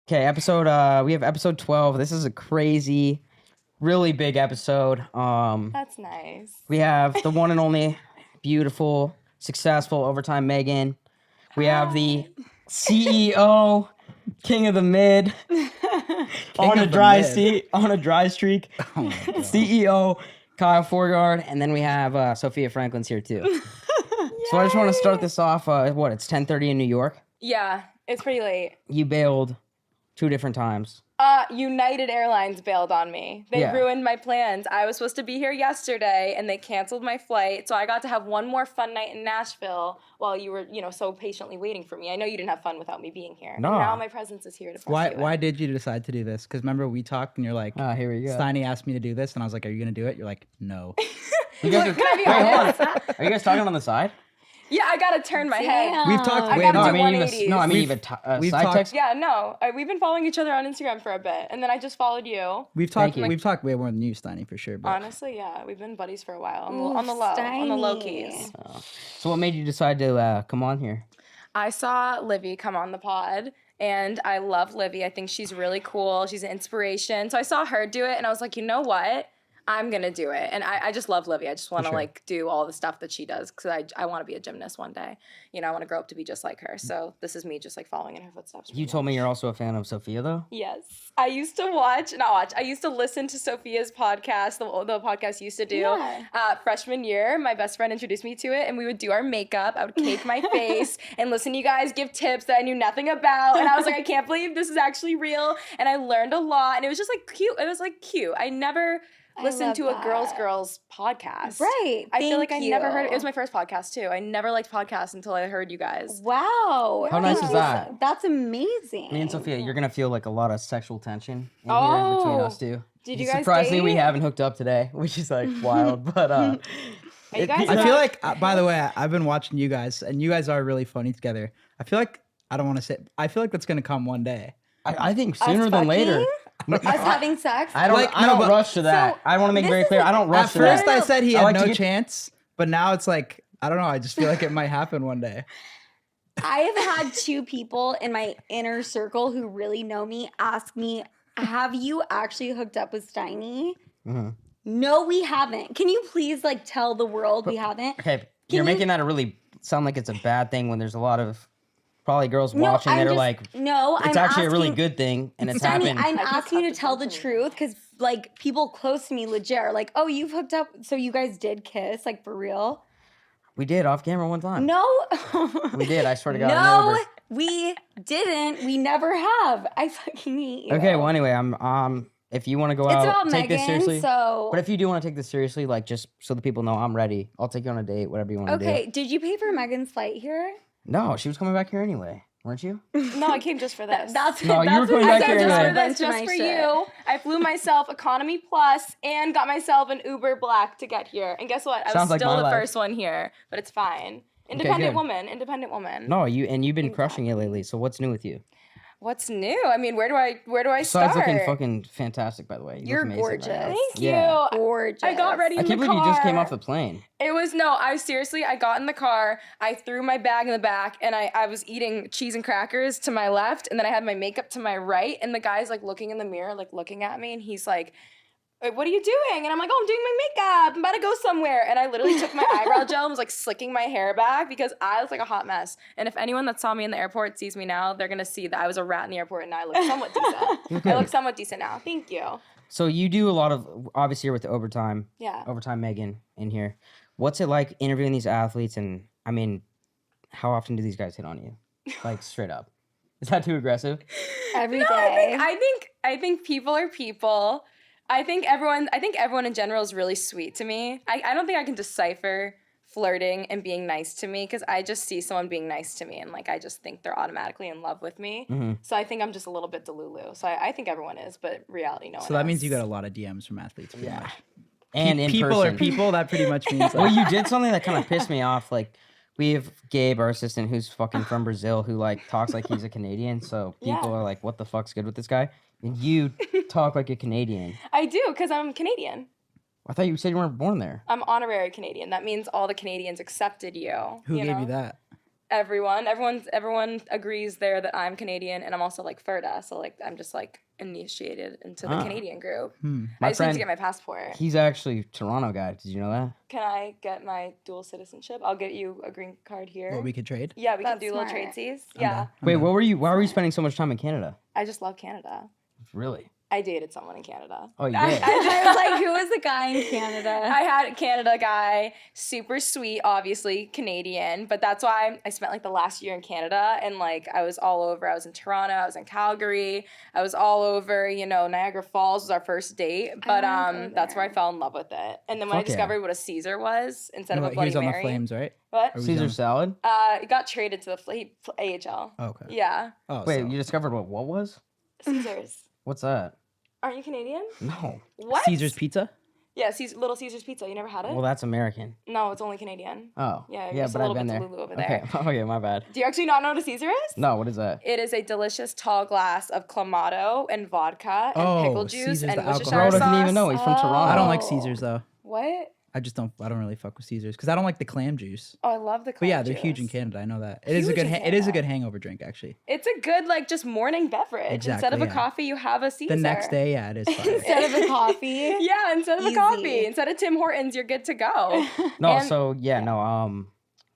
Okay, we have episode 12. This is a crazy, really big episode. That's nice. We have the one and only beautiful, successful overtime Megan. We have the CEO, king of the mid, on a dry streak. CEO Kyle Forgard, and then we have Sophia Franklin's here too. So I just want to start this off. It's 10:30 in New York. Yeah, it's pretty late. You bailed 2 different times. United Airlines bailed on me. They ruined my plans. I was supposed to be here yesterday, and they canceled my flight, so I got to have one more fun night in Nashville while you were, so patiently waiting for me. I know you didn't have fun without me being here. No. And now my presence is here to Why did you decide to do this? Because remember we talked, and you're like, here we go. Steiny asked me to do this, and I was like, are you going to do it? You're like, no. You guys Can I be honest? Are you guys talking on the side? Yeah, I gotta turn my head. We've talked I way gotta more. do 180s. We've talked- text. Yeah, no. We've been following each other on Instagram for a bit, and then I just followed you. We've talked way more than you, Steiny, for sure. But Honestly, yeah, we've been buddies for a while on the low keys. So what made you decide to come on here? I saw Livy come on the pod, and I love Livy. I think she's really cool. She's an inspiration. So I saw her do it, and I was like, you know what? I'm going to do it. And I just love Livy. I just want to do all the stuff that she does because I want to be a gymnast one day. I want to grow up to be just like her. So this is me just following in her footsteps. You told me you're also a fan of Sophia, though? Yes. I used to I used to listen to Sophia's podcast, the podcast you used to do. Freshman year, my best friend introduced me to it, and we would do our makeup. I would cake my face and listen to you guys give tips that I knew nothing about. And I was like, I can't believe this is actually real. And I learned a lot, and it was just cute. It was cute. I never listened to a girls podcast. Right. I feel like I never heard it. It was my first podcast too. I never liked podcasts until I heard you guys. Wow. How nice is that? That's amazing. Me and Sophia, you're going to feel a lot of sexual tension in here between us two. Did you guys Surprisingly, date? we haven't hooked up today, which is wild. But you guys I feel like, by the way, I've been watching you guys, and you guys are really funny together. I feel like, I don't want to say, I feel like that's going to come one day. I think sooner than later. Us having sex? I don't rush to that. I want to make very clear. I don't rush to that. At first, I said he had no chance, but now it's I don't know. I just feel like it might happen one day. I have had 2 people in my inner circle who really know me ask me, have you actually hooked up with Steiny? Mm-hmm. No, we haven't. Can you please tell the world we haven't? Okay, you're making that sound like it's a bad thing when there's a lot of probably girls watching that are it's actually a really good thing, and it's happened. I'm asking you to tell the truth because people close to me legit are like, oh, you've hooked up, so you guys did kiss, for real? We did off camera one time. No. We did, I swear to God. No, we didn't. We never have. I fucking hate you. Okay, well anyway, I'm if you want to go out, take this seriously. So... But if you do want to take this seriously, just so the people know I'm ready, I'll take you on a date, whatever you want to do. Okay, did you pay for Megan's flight here? No, she was coming back here anyway, weren't you? No, I came just for this. You were coming back here anyway. Just for you. I flew myself economy plus and got myself an Uber Black to get here. And guess what? I was still the first one here, but it's fine. Independent woman. No, you've been crushing it lately. So what's new with you? What's new? I mean, where do I start? Besides looking fucking fantastic, by the way. You're amazing, gorgeous. Thank you. Yeah. Gorgeous. I got ready in the car. I can't believe you just came off the plane. I got in the car, I threw my bag in the back, and I was eating cheese and crackers to my left, and then I had my makeup to my right, and the guy's looking in the mirror, looking at me, and he's like, what are you doing? And I'm like, oh, I'm doing my makeup. I'm about to go somewhere. And I literally took my eyebrow gel and was slicking my hair back because I look like a hot mess. And if anyone that saw me in the airport sees me now, they're going to see that I was a rat in the airport and I look somewhat decent. I look somewhat decent now. Thank you. So you do a lot of, obviously you're with the Overtime. Yeah. Overtime Megan in here. What's it like interviewing these athletes? And I mean, how often do these guys hit on you? Straight up. Is that too aggressive? Every day. I think people are people. I think everyone in general is really sweet to me. I don't think I can decipher flirting and being nice to me because I just see someone being nice to me and I just think they're automatically in love with me. Mm-hmm. So I think I'm just a little bit delulu. So I think everyone is, but reality, no one. So that means you got a lot of DMs from athletes. Yeah. Much. And in people person. are people. That pretty much means. Well, you did something that kind of pissed me off. We have Gabe, our assistant, who's fucking from Brazil, who talks like he's a Canadian. So people are like, "What the fuck's good with this guy?" And you talk like a Canadian. I do, because I'm Canadian. I thought you said you weren't born there. I'm honorary Canadian. That means all the Canadians accepted you. Who gave you that? Everyone agrees there that I'm Canadian, and I'm also like Ferda, so like I'm just like initiated into the Canadian group. I My just need to friend, get my passport. he's actually Toronto guy. Did you know that? Can I get my dual citizenship? I'll get you a green card here. What we could trade? Yeah, we can That's do little smart. tradesies. Yeah, Wait, why were you spending so much time in Canada? I just love Canada. Really? I dated someone in Canada. Oh, you did? I was like, who was the guy in Canada? I had a Canada guy, super sweet, obviously Canadian, but that's why I spent like the last year in Canada, and like I was all over. I was in Toronto, I was in Calgary, I was all over. Niagara Falls was our first date, but wanna go that's where I there. fell in love with it. And then when I Fuck yeah. discovered what a Caesar was instead of a He Bloody was on Mary, the Flames, right? what? Or was Caesar on- salad? It got traded to the AHL. Oh, okay. Yeah, Oh, Wait, so you discovered what was? Caesars. What's that? Aren't you Canadian? No. What? Caesar's Pizza? Yeah, Little Caesar's Pizza. You never had it? Well, that's American. No, it's only Canadian. Oh. Yeah, Yeah, just but a I've little been bit there. Delulu over Okay. there. Okay, my bad. Do you actually not know what a Caesar is? No, what is that? It is a delicious tall glass of clamato and vodka and Oh, pickle juice Caesar's and the Worcestershire alcohol. Bro sauce. doesn't even know. He's from Toronto. I don't like Oh. Caesars though. What? I don't really fuck with Caesars because I don't like the clam juice. Oh, I love the But clam yeah, they're huge in juice. Canada. I know that. It is a Huge good. in It is a Canada. good hangover drink actually. It's a good like just morning beverage. Instead of Exactly, a yeah. coffee, you have a Caesar. The next day, yeah, it is fire. Instead of a coffee. Yeah, instead of Easy. a coffee, instead of Tim Hortons, you're good to go. No, And- so yeah, no.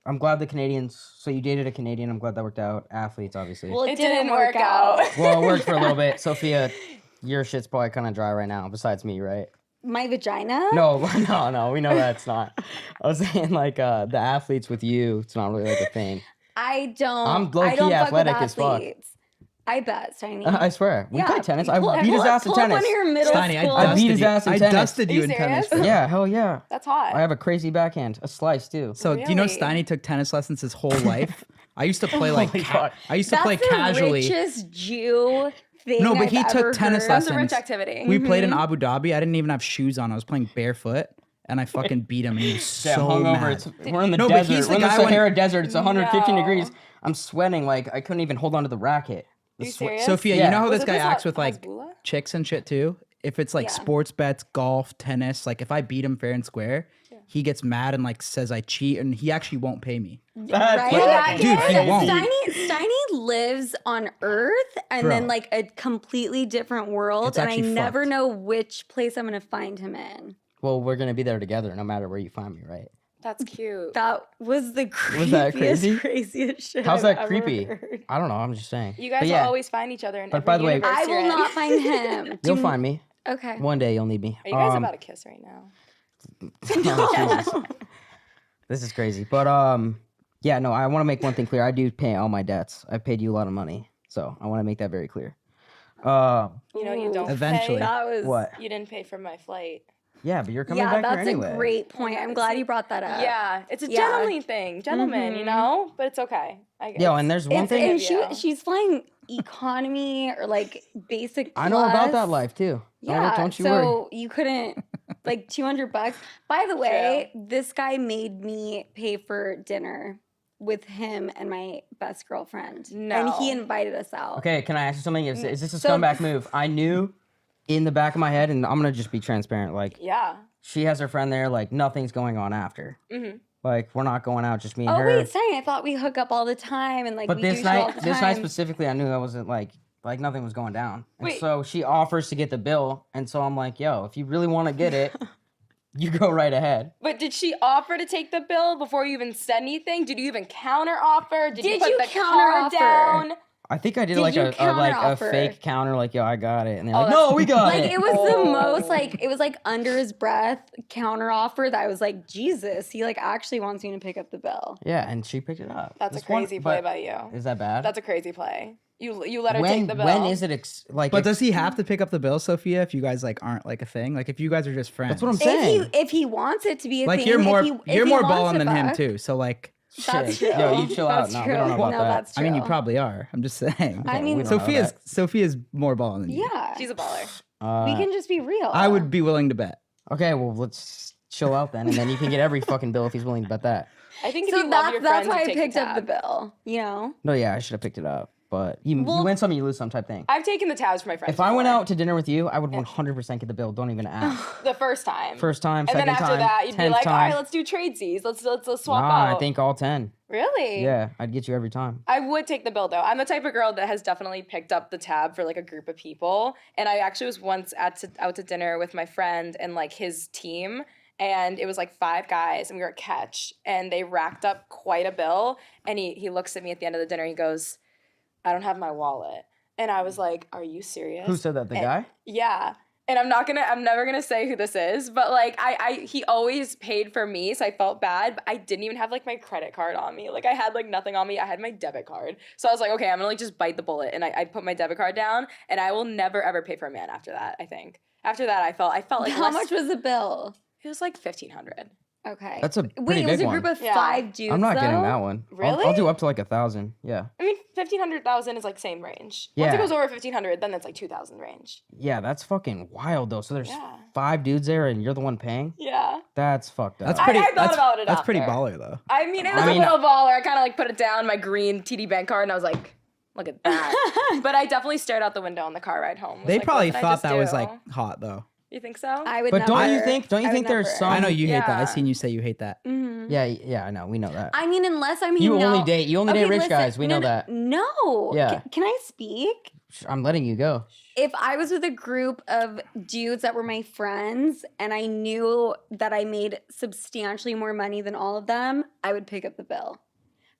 I'm glad the Canadians. So you dated a Canadian. I'm glad that worked out. Athletes, obviously. Well, It didn't work out. Well, it worked for a little bit. Sophia, your shit's probably kind of dry right now. Besides me, right? My vagina? No, no. We know that's not. I was saying like the athletes with you. It's not really like a thing. I don't. I'm low-key I don't fuck with athletic as fuck. athletes. I bet, Steiny. I swear. We played tennis. I beat his ass in pull up tennis. one of your middle Steiny, school. I beat his ass in I tennis. dusted Are you you in tennis. serious? Yeah, hell yeah. That's hot. I have a crazy backhand, a slice too. So do you know Really? Steiny took tennis lessons his whole life? I used to play like Holy fuck. I used to That's play the casually. richest Jew thing. No, but I've he took ever tennis heard. That's a rich lessons. activity. We played in Abu Dhabi. I didn't even have shoes on. I was playing barefoot, and I fucking beat him. And he was Yeah, so hungover. mad. We're in the No, but desert. he's the We're in the guy when- Sahara Desert. It's 115 No. degrees. I'm sweating like I couldn't even hold on to the racket. Are you serious? Sophia, Yeah. you know how Was this it guy this acts with like Hasbulla? chicks and shit too? If it's like Yeah. sports bets, golf, tennis, like if I beat him fair and square, he gets mad and like says I cheat, and he actually won't pay me. That's Right? fucking Dude, he crazy. won't. Steiny lives on Earth and Bro. then like a completely different world, It's and I actually never fucked. know which place I'm gonna find him in. Well, we're gonna be there together, no matter where you find me, right? That's cute. That was the creepiest, Was that crazy? craziest shit. How's I've that ever creepy? heard. I don't know. I'm just saying. You guys But will yeah, always find each other in But every by the way- universe I you're will in. not find him. you'll find me Okay. one day. You'll need me. Are you guys about to kiss right now? Oh, Jesus. This is crazy, but yeah, no. I want to make one thing clear. I do pay all my debts. I paid you a lot of money, so I want to make that very clear. You know you Ooh. don't Eventually. pay. That was What? You didn't pay for my flight. Yeah, but you're coming Yeah, back here that's anyway. a great point. I'm glad you brought that up. Yeah, it's a Yeah. gentlemanly thing. Gentlemen, you know? But it's okay. I guess. Yo, and there's one It's, thing and Yeah. she's flying economy or like basic. I know about that plus. life too. Yeah, don't you worry. so you couldn't like $200. By the way, this guy made me pay for dinner with him and my best girlfriend, and No. he invited us out. Okay, can I ask you something? Is this a So- scumbag move? I knew in the back of my head, and I'm gonna just be transparent. Like, Yeah. she has her friend there. Like, nothing's going on after. Mm-hmm. Like, we're not going out, just me and Oh her. wait, sorry. I thought we hook up all the time and like. But we this do shit all night, the this night time. specifically, I knew I wasn't like nothing was going down. And Wait. so she offers to get the bill, and so I'm like, yo, if you really want to get it, you go right ahead. But did she offer to take the bill before you even said anything? Did you even counter offer? Did you Did put you the counteroffer? card down? I think I did Did like you a counteroffer? fake counter, like, yo, I got it, and they're Oh, like, that's- no, we got Like it. it was the Oh. most like it was like under his breath counter offer that I was like, Jesus, he like actually wants me to pick up the bill. Yeah, and she picked it up. That's a This one- crazy play but- by you. Is that bad? That's a crazy play. You let her when take the bill. when is it like? But does he have to pick up the bill, Sophia? If you guys like aren't like a thing, like if you guys are just friends, That's what I'm saying. If he wants it to be a like thing, you're more if he you're more wants balling to than him fuck, too. So like, That's Shit. true. Yo, you chill out. That's No, we true. don't know about no, that. that's true. I mean, you probably are. I'm just saying. I mean, we don't know Sophia's that. Sophia's more balling than you. yeah. She's a baller. We can just be real. I would be willing to bet. Okay, well, let's chill out then, and then you can get every fucking bill if he's willing to bet that. I think if So you love your that's friends, why you I take picked the up the tab. bill. You know. No, yeah, I should have picked it up. But you win some, you lose some type thing. I've taken the tabs for my friends. If I went before. out to dinner with you, I would 100% get the bill. Don't even ask. The first time. First time, And second then after time, that, you'd be 10th like, all time. right, let's do tradesies. Let's swap Nah, out. I think all 10. Really? Yeah, I'd get you every time. I would take the bill though. I'm the type of girl that has definitely picked up the tab for like a group of people. And I actually was once out to dinner with my friend and like his team. And it was like 5 guys and we were at Catch. And they racked up quite a bill. And he looks at me at the end of the dinner. He goes, I don't have my wallet. And I was like, are you serious? Who said that? The guy? Yeah. And I'm never gonna say who this is, but like he always paid for me, so I felt bad, but I didn't even have like my credit card on me. Like I had like nothing on me. I had my debit card. So I was like, okay, I'm gonna like just bite the bullet. And I put my debit card down and I will never ever pay for a man after that, I think. After that I felt like How much was the bill? It was like $1,500. Okay. That's a pretty Wait, it was big a group one. of Yeah. 5 dudes. I'm not getting though? that one. Really? I'll do up to like 1,000. Yeah. I mean, 1,500 is like same range. Yeah. Once it goes over 1,500, then that's like 2,000 range. Yeah, that's fucking wild though. So there's Yeah. 5 dudes there and you're the one paying? Yeah. That's fucked up. That's I pretty. thought that's, about it That's pretty after. baller though. I mean, it was I mean- a little baller. I kind of like put it down, my green TD bank card, and I was like, look at that. But I definitely stared out the window on the car ride home. Was They like, probably what did I thought just that was do? like hot though. You think so? I would But never. don't you think I would there's never. some I know you hate that. Yeah. I seen you say you hate that. Yeah, I know. We know that. I mean, unless I'm You hanging only out- date Okay, rich listen, guys. We know that. No. Yeah. Can I speak? I'm letting you go. If I was with a group of dudes that were my friends and I knew that I made substantially more money than all of them, I would pick up the bill.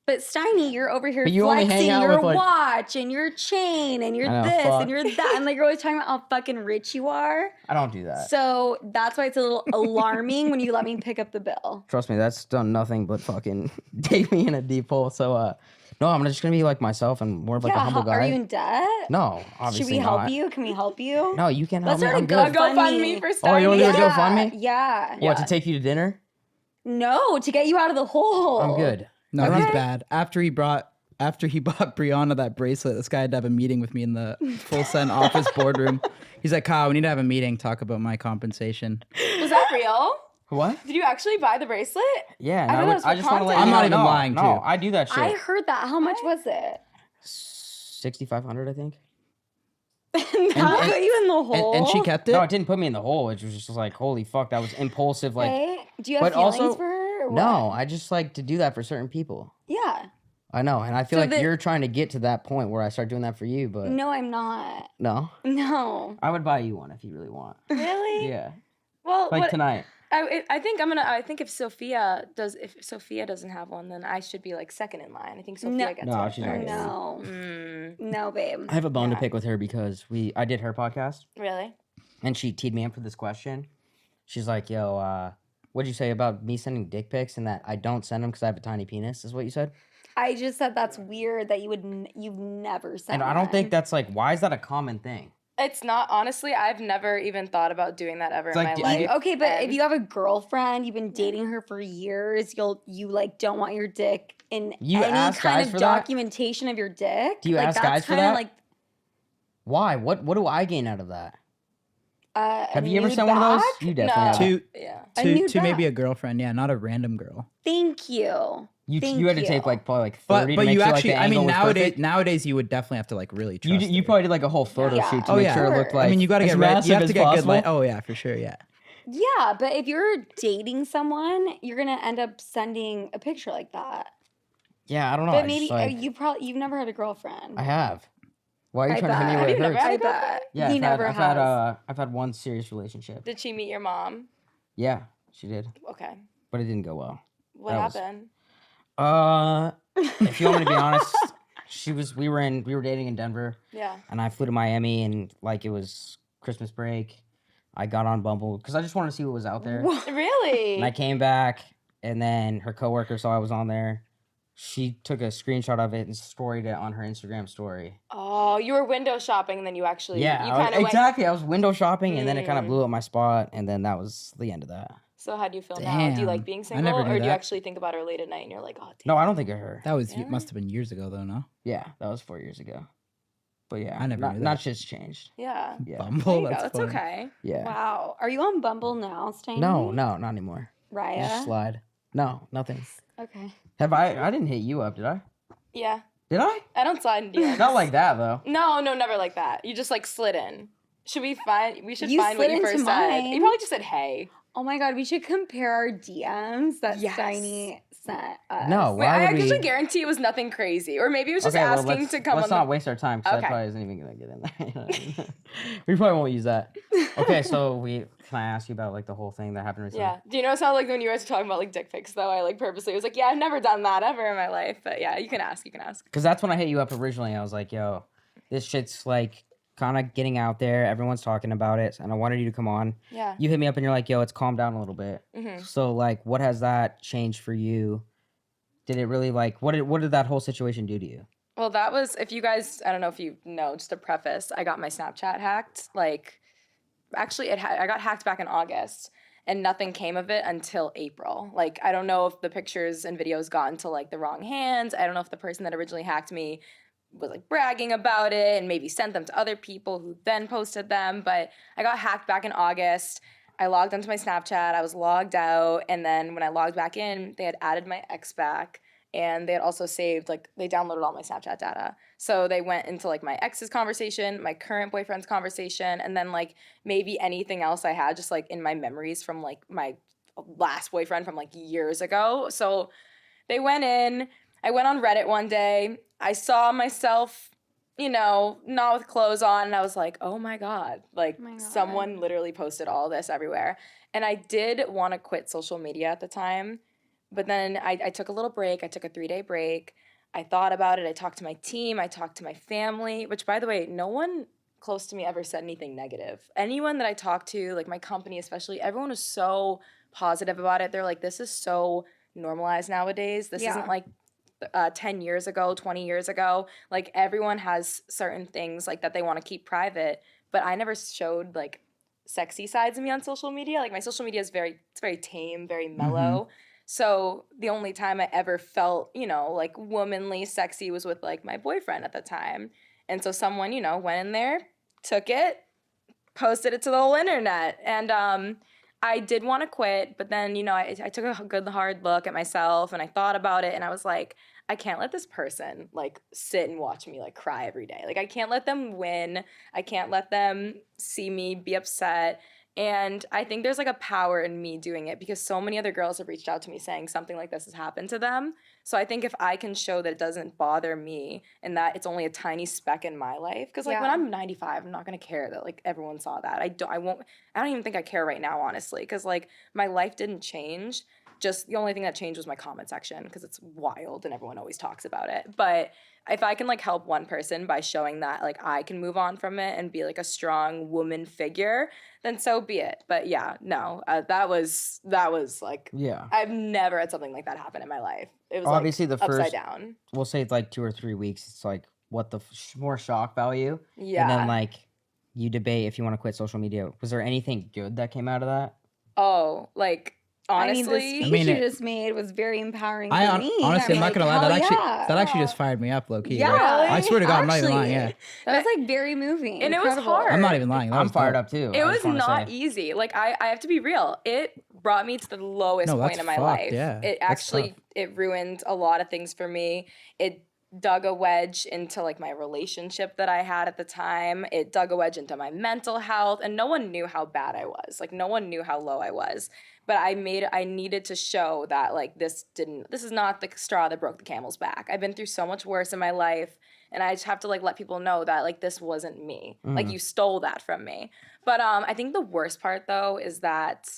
But Steiny, you're over here But you only hang flexing out your with, like- watch and your chain and your I know, this fuck. and your that. And like you're always talking about how fucking rich you are. I don't do that. So that's why it's a little alarming when you let me pick up the bill. Trust me, that's done nothing but fucking take me in a deep hole. So, no, I'm just gonna be like myself and more of like a humble guy. Are you in debt? No, obviously Should we help not. you? Can we help you? No, you can't help Let's me. start I'm a good. GoFundMe for Steiny. Oh, you wanna do a Yeah, GoFundMe? yeah. What, to take you to dinner? No, to get you out of the hole. I'm good. No, Okay. he's bad. After he bought Brianna that bracelet, this guy had to have a meeting with me in the Full Send office boardroom. He's like, Kyle, we need to have a meeting, talk about my compensation. Was that real? What? Did you actually buy the bracelet? Yeah, I and thought that was I for just want to let content. you I'm know. not even No, lying, no, too. I do that shit. I heard that. How much was it? 6,500, I think. That put you in the hole. And she kept it? No, it didn't put me in the hole. It was just like, holy fuck, that was impulsive. Like, Okay. Do you have but feelings also- for her? Or no, what? I just like to do that for certain people. Yeah. I know, and I feel So like the- you're trying to get to that point where I start doing that for you, but No, I'm not. no. No. I would buy you one if you really want. Really? Yeah, Well, like what, tonight. I think if Sophia doesn't have one, then I should be like second in line. I think Sophia No. gets No, it. she's not getting No. Mm, No, babe. I have a bone Yeah. to pick with her because I did her podcast really? and she teed me up for this question. She's like, "Yo, what'd you say about me sending dick pics and that I don't send them because I have a tiny penis?" Is what you said? I just said that's weird that you've never said. And I don't think one. that's like, why is that a common thing? It's not, honestly. I've never even thought about doing that ever It's in like, my do you- life. Okay, but if and- you have a girlfriend, you've been dating her for years, you like don't want your dick in You any ask kind guys of for that? documentation of your dick. Do you like, ask that's guys for kinda that? Like, Why? What do I gain out of that? Have you ever nude sent one of those? back? You definitely have. To yeah. A to, nude to maybe back. a girlfriend, yeah, not a random girl. Thank you. You Thank had to take you. like probably like 30 But to make you sure actually, like the I angle mean, was perfect. nowadays you would definitely have to like really trust. You her. probably did like a whole photo Yeah. shoot to Oh, make yeah. sure it Sure. looked like. I mean, you got to as get ready. massive You have as to get good possible. light. Oh yeah, for sure. Yeah. Yeah, but if you're dating someone, you're gonna end up sending a picture like that. Yeah, I don't know. But I maybe just, you've never had a girlfriend. I have. Why are you I trying to hit me bet. with Have you hers? never had I a girlfriend? bet. Yeah, he never has. I've had one serious relationship. Did she meet your mom? Yeah, she did, Okay. but it didn't go well. What That was- happened? If you want me to be honest, we were dating in Denver, Yeah. and I flew to Miami, and like it was Christmas break. I got on Bumble because I just wanted to see what was out there. Really? And I came back, and then her coworker saw I was on there. She took a screenshot of it and storied it on her Instagram story. Oh, you were window shopping, and then you actually Yeah, you I was- kind of exactly. I was window shopping, and then it kind of Mm. blew up my spot, and then that was the end of that. So how do you feel now? Do you like Damn. being I single, never or knew do you that. actually think about her late at night and you're like, oh, damn. No, I don't think of her. That was Really? must have been years ago though. No. Yeah, that was 4 years ago. But yeah, I never knew not that. shit's changed. Yeah. Yeah, There Bumble. you go. That's It's funny. okay. yeah. Wow. Are you on Bumble now, Steiny? No, not anymore. Raya? Just slide. No, nothing. Okay. Have I didn't hit you up, did I? Yeah. Did I? I don't slide in DMs. Not like that though. No, never like that. You just like slid in. Should we find? We should You find what slid you first into said. mine. You probably just said hey. Oh my god, we should compare our DMs that Yes. Steiny sent us. No, Wait, why I would we? actually guarantee it was nothing crazy, or maybe it was just Okay, well, asking let's, to come let's on. not waste our time because Okay. that probably isn't even gonna get in there. We probably won't use that. Okay, so can I ask you about like the whole thing that happened recently? Yeah. Do you notice how like when you guys were talking about like dick pics though, I like purposely was like, yeah, I've never done that ever in my life. But yeah, you can ask. Because that's when I hit you up originally. I was like, yo, this shit's like kind of getting out there. Everyone's talking about it, and I wanted you to come on. Yeah. You hit me up and you're like, yo, it's calmed down a little bit. Mm-hmm. So like, what has that changed for you? Did it really like what did that whole situation do to you? Well, that was, if you guys, I don't know if you know, just a preface, I got my Snapchat hacked. Like, actually, I got hacked back in August, and nothing came of it until April. Like, I don't know if the pictures and videos got into, like, the wrong hands. I don't know if the person that originally hacked me was, like, bragging about it and maybe sent them to other people who then posted them. But I got hacked back in August. I logged onto my Snapchat. I was logged out. And then when I logged back in, they had added my ex back. And they had also saved, like, they downloaded all my Snapchat data. So they went into, like, my ex's conversation, my current boyfriend's conversation, and then, like, maybe anything else I had just, like, in my memories from, like, my last boyfriend from, like, years ago. So they went in. I went on Reddit one day. I saw myself, you know, not with clothes on, and I was like, oh, my God. Like, Oh my God. someone literally posted all this everywhere. And I did want to quit social media at the time. But then I took a little break. I took a 3-day break. I thought about it. I talked to my team. I talked to my family, which, by the way, no one close to me ever said anything negative. Anyone that I talked to, like my company especially, everyone was so positive about it. They're like, this is so normalized nowadays. This isn't like 10 years ago, 20 years ago. Like, everyone has certain things like that they want to keep private. But I never showed, like, sexy sides of me on social media. Like, my social media is very tame, very mellow. Mm-hmm. So the only time I ever felt, you know, like womanly sexy was with like my boyfriend at the time. And so someone, you know, went in there, took it, posted it to the whole internet. And I did want to quit, but then, you know, I took a good hard look at myself and I thought about it and I was like, I can't let this person like sit and watch me like cry every day. Like, I can't let them win. I can't let them see me be upset. And I think there's like a power in me doing it because so many other girls have reached out to me saying something like this has happened to them. So I think if I can show that it doesn't bother me and that it's only a tiny speck in my life, because like when I'm 95, I'm not gonna care that like everyone saw that. I don't even think I care right now, honestly, because like my life didn't change. Just the only thing that changed was my comment section because it's wild and everyone always talks about it. But if I can like help one person by showing that like I can move on from it and be like a strong woman figure, then so be it. But yeah, no, that was like, I've never had something like that happen in my life. It was obviously like the first, upside down. We'll say it's like 2 or 3 weeks. It's like what the more shock value. Yeah. And then like you debate if you want to quit social media. Was there anything good that came out of that? Oh, like, honestly, the speech you just made was very empowering for me. Honestly, I'm not gonna lie. That actually just fired me up, low key. Yeah, like, I swear to God, I'm not even lying. Yeah, that was like very moving, and incredible. It was hard. I'm not even lying. I'm fired up too. It was not easy. Like I have to be real. It brought me to the lowest point in my life. Yeah, it actually ruined a lot of things for me. It dug a wedge into like my relationship that I had at the time. It dug a wedge into my mental health, and no one knew how bad I was. Like no one knew how low I was. But I needed to show that like this is not the straw that broke the camel's back. I've been through so much worse in my life, and I just have to like let people know that like this wasn't me. Like you stole that from me. But I think the worst part though is that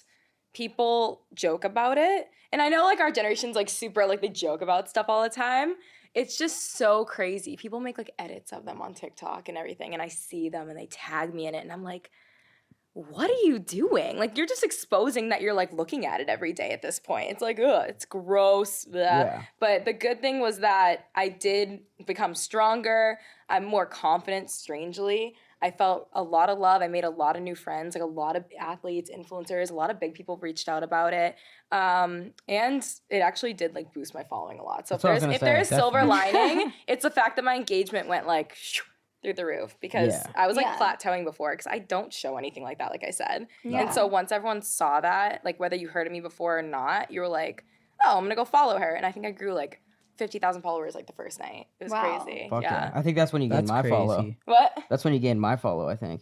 people joke about it. And I know like our generation's like super like they joke about stuff all the time. It's just so crazy. People make like edits of them on TikTok and everything, and I see them and they tag me in it and I'm like, what are you doing? Like, you're just exposing that you're, like, looking at it every day at this point. It's like, ugh, it's gross. Yeah. But the good thing was that I did become stronger. I'm more confident, strangely. I felt a lot of love. I made a lot of new friends, like a lot of athletes, influencers, a lot of big people reached out about it. And it actually did, like, boost my following a lot. So if there's silver lining, it's the fact that my engagement went, like, through the roof because I was like plateauing before because I don't show anything like that, like I said. And so once everyone saw that, like whether you heard of me before or not, you were like, oh, I'm gonna go follow her. And I think I grew like 50,000 followers like the first night. It was Wow. crazy. Fuck Yeah. I think that's when you gain That's my crazy. follow. What? That's when you gain my follow, I think.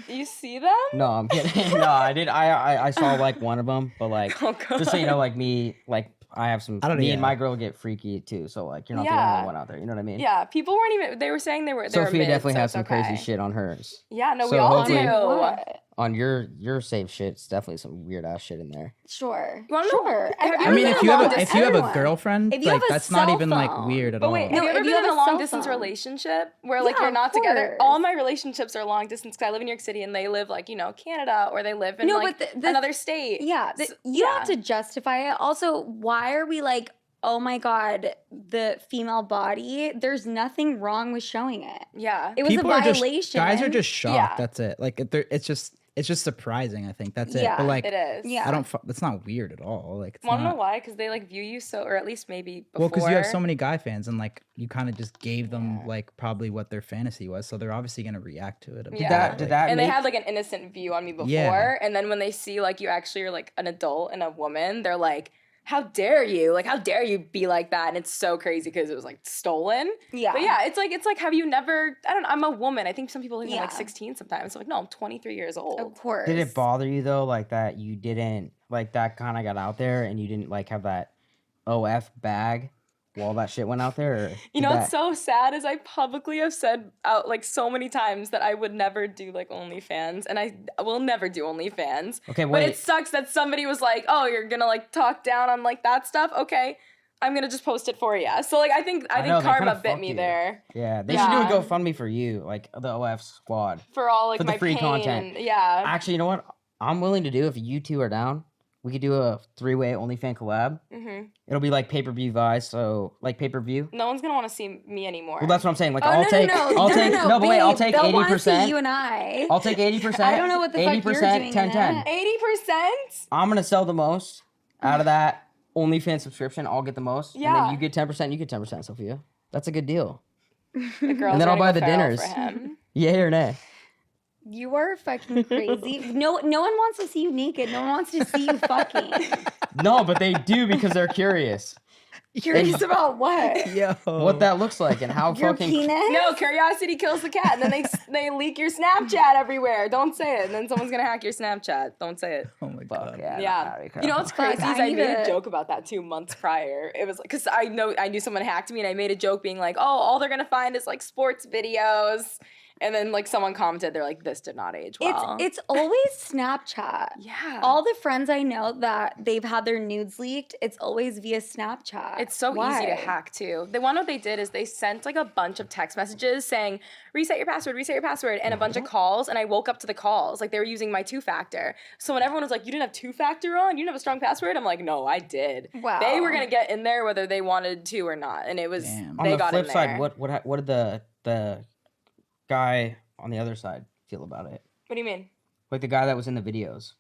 You see them? No, I'm kidding. No, I did. I saw like one of them, but like, Oh, just so you God. know, like me, like I have some. I don't know, Me and yeah. my girl get freaky too, so like you're not the Yeah. only one out there. You know what I mean? Yeah, people weren't even. They were saying they were. They were Sophia mid, definitely so has it's some okay. crazy shit on hers. Yeah, no, So we all hopefully- do. What? On your safe shit, it's definitely some weird ass shit in there. Sure. You wanna know- Sure. have you I ever mean, been if in you a have long a, distance? if you have a Everyone. girlfriend, If you like have a that's not cell even like phone. weird at But all. wait, No, have you if ever you been in have a a long cell distance phone. relationship where like Yeah, you're of not together? course. All my relationships are long distance because I live in New York City and they live like, you know, Canada, or they live in No, like but the- another state. Yeah, So- you don't have to justify it. Also, why are we like, oh my God, the female body? There's nothing wrong with showing it. Yeah. It was People a are just violation. guys are just shocked. Yeah. That's it. Like it's just surprising. I think that's it. Yeah, But like It is. Yeah. I don't. That's not weird at all. Like it's Want to know not. why? Because they like view you so, or at least maybe before. Well, because you have so many guy fans, and like you kind of just gave them like probably what their fantasy was, so they're obviously gonna react to it. A bit, Yeah. Did that And they make- had like an innocent view on me before, Yeah. and then when they see like you actually are like an adult and a woman, they're like, "How dare you? Like, how dare you be like that?" And it's so crazy because it was like stolen. Yeah. But yeah, it's like, have you never? I don't know. I'm a woman. I think some people think I'm like Yeah. 16 sometimes. I'm like, no, I'm 23 years old. Of course. Did it bother you though, like that you didn't like that kind of got out there and you didn't like have that OF bag while that shit went out there? Or You did know that- what's so sad is I publicly have said out like so many times that I would never do like OnlyFans, and I will never do OnlyFans. Okay, But wait. it sucks that somebody was like, "Oh, you're gonna like talk down on like that stuff." Okay, I'm gonna just post it for you. So like I think know, they karma kinda bit fucked me you. there Yeah, they should do a Yeah. GoFundMe for you, like the OF squad. for all like For the my free pain content. and yeah. Actually, you know what? I'm willing to do if you two are down. We could do a 3-way OnlyFans collab. hmm It'll be like pay-per-view vibes, so like pay-per-view. No one's gonna want to see me anymore. Well, that's what I'm saying. Like Oh, I'll no, take, no, I'll no, take, no, no, but wait, I'll babe, take they'll wanna see 80%. you and I. I'll take 80%. I don't know what the fuck you're 80%, doing in 10-10. it. 80%. I'm gonna sell the most out of that OnlyFans subscription. I'll get the most. And Yeah. then you get 10%. You get 10%, Sophia. That's a good deal. The girls And then I'll running buy a the feral dinners. for him. Yay or nay? You are fucking crazy. No one wants to see you naked. No one wants to see you fucking. No, but they do because they're curious Curious about what? Yo, what that looks like and how Your fucking. penis? No, curiosity kills the cat, and then they leak your Snapchat everywhere. Don't say it, and then someone's gonna hack your Snapchat. Don't say it. Oh my Fuck god. yeah. Yeah, that'd be you know what's Fuck, crazy is I I need made a to- joke about that 2 months prior. It was because I knew someone hacked me, and I made a joke being like, "Oh, all they're gonna find is like sports videos," and then like someone commented, they're like, "This did not age well." It's always Snapchat. yeah, All the friends I know that they've had their nudes leaked, it's always via Snapchat. It's so easy to Why? hack too. The one what they did is they sent like a bunch of text messages saying reset your password, and a bunch of calls. And I woke up to the calls like they were using my 2-factor. So when everyone was like, "You didn't have 2-factor on? You didn't have a strong password?" I'm like, "No, I did." Wow. They were gonna get in there whether they wanted to or not, and it was Damn. On they the got flip in side, there. what did the guy on the other side feel about it? What do you mean? Like the guy that was in the videos.